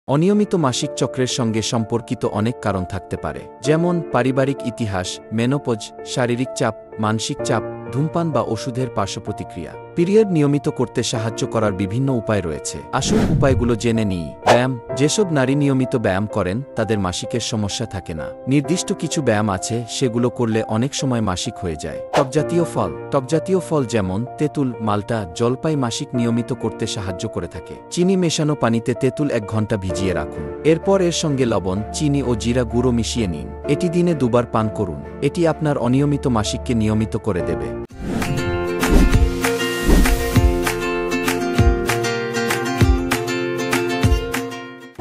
অনিয়মিত মাসিক চক্রের সঙ্গে সম্পর্কিত অনেক কারণ থাকতে পারে, যেমন পারিবারিক ইতিহাস, মেনোপজ, শারীরিক চাপ, মানসিক চাপ, ধূমপান বা ওষুধের পার্শ্বপ্রতিক্রিয়া। পিরিয়ড নিয়মিত করতে সাহায্য করার বিভিন্ন উপায় রয়েছে। আসল উপায়গুলো জেনে নিই। ব্যায়াম। যেসব নারী নিয়মিত ব্যায়াম করেন তাদের মাসিকের সমস্যা থাকে না। নির্দিষ্ট কিছু ব্যায়াম আছে, সেগুলো করলে অনেক সময় মাসিক হয়ে যায়। টকজাতীয় ফল। টকজাতীয় ফল যেমন তেঁতুল, মাল্টা, জলপাই মাসিক নিয়মিত করতে সাহায্য করে থাকে। চিনি মেশানো পানিতে তেঁতুল 1 ঘন্টা ভিজিয়ে রাখুন। এরপর এর সঙ্গে লবণ, চিনি ও জিরা গুঁড়ো মিশিয়ে নিন। এটি দিনে 2 বার পান করুন। এটি আপনার অনিয়মিত মাসিককে নিয়মিত করে দেবে।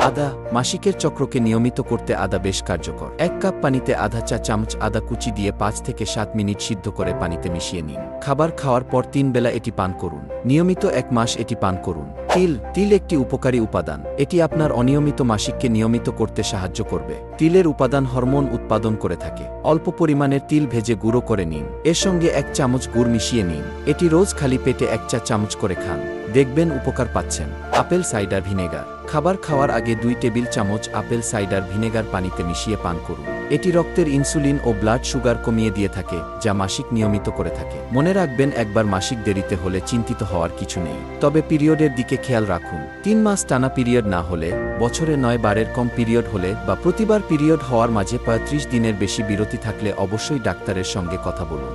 আদা। মাসিকের চক্রকে নিয়মিত করতে আদা বেশ কার্যকর। 1 কাপ পানিতে আধা চা চামচ আদা কুচি দিয়ে 5 থেকে 7 মিনিট সিদ্ধ করে পানিতে মিশিয়ে নিন। খাবার খাওয়ার পর 3 বেলা এটি পান করুন। নিয়মিত 1 মাস এটি পান করুন। তিল। তিল একটি উপকারী উপাদান। এটি আপনার অনিয়মিত মাসিককে নিয়মিত করতে সাহায্য করবে। তিলের উপাদান হরমোন উৎপাদন করে থাকে। অল্প পরিমাণের তিল ভেজে গুঁড়ো করে নিন। এর সঙ্গে 1 চামচ গুড় মিশিয়ে নিন। এটি রোজ খালি পেটে 1 চা চামচ করে খান। দেখবেন উপকার পাচ্ছেন। Apple cider vinegar. খাবার খাওয়ার আগে 2 টেবিল চামচ আপেল সাইডার ভিনেগার পানিতে মিশিয়ে পান করুন। এটি রক্তের ইনসুলিন ও ব্লাড সুগার কমিয়ে দিয়ে থাকে, যা মাসিক নিয়মিত করে থাকে। মনে রাখবেন, একবার মাসিক দেরিতে হলে চিন্তিত হওয়ার কিছু নেই। তবে পিরিয়ডের দিকে খেয়াল রাখুন। 3 মাস টানা পিরিয়ড না হলে, বছরে 9 বারের কম পিরিয়ড হলে বা প্রতিবার পিরিয়ড হওয়ার মাঝে 35 দিনের বেশি বিরতি থাকলে অবশ্যই ডাক্তারের সঙ্গে কথা বলুন।